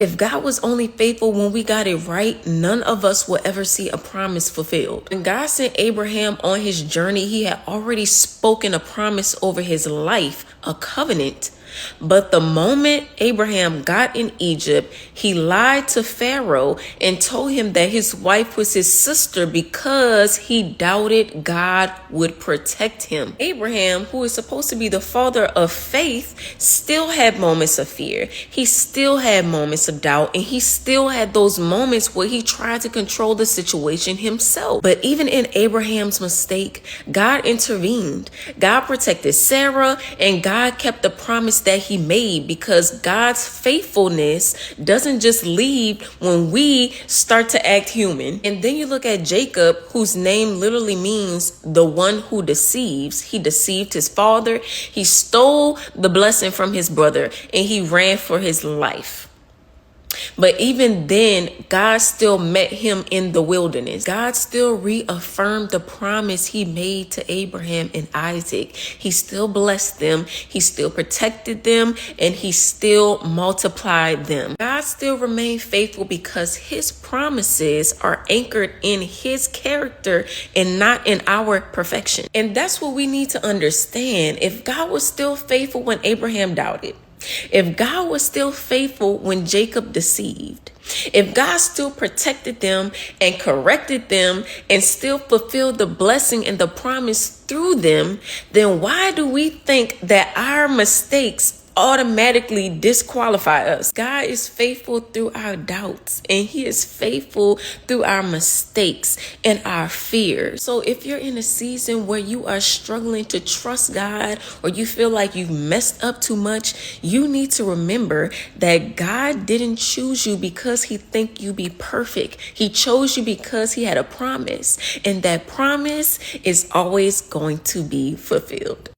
If God was only faithful when we got it right, none of us will ever see a promise fulfilled. When God sent Abraham on his journey, he had already spoken a promise over his life, a covenant. But the moment Abraham got in Egypt, he lied to Pharaoh and told him that his wife was his sister because he doubted God would protect him. Abraham, who is supposed to be the father of faith, still had moments of fear. He still had moments of doubt, and he still had those moments where he tried to control the situation himself. But even in Abraham's mistake, God intervened. God protected Sarah, and God kept the promise that he made, because God's faithfulness doesn't just leave when we start to act human. And then you look at Jacob, whose name literally means the one who deceives. He deceived his father. He stole the blessing from his brother, and he ran for his life. But even then, God still met him in the wilderness. God still reaffirmed the promise he made to Abraham and Isaac. He still blessed them. He still protected them, and he still multiplied them. God still remained faithful because his promises are anchored in his character and not in our perfection. And that's what we need to understand. If God was still faithful when Abraham doubted, if God was still faithful when Jacob deceived, if God still protected them and corrected them and still fulfilled the blessing and the promise through them, then why do we think that our mistakes automatically disqualify us? God is faithful through our doubts, and he is faithful through our mistakes and our fears. So if you're in a season where you are struggling to trust God, or you feel like you've messed up too much, you need to remember that God didn't choose you because he think you be perfect. He chose you because he had a promise, and that promise is always going to be fulfilled.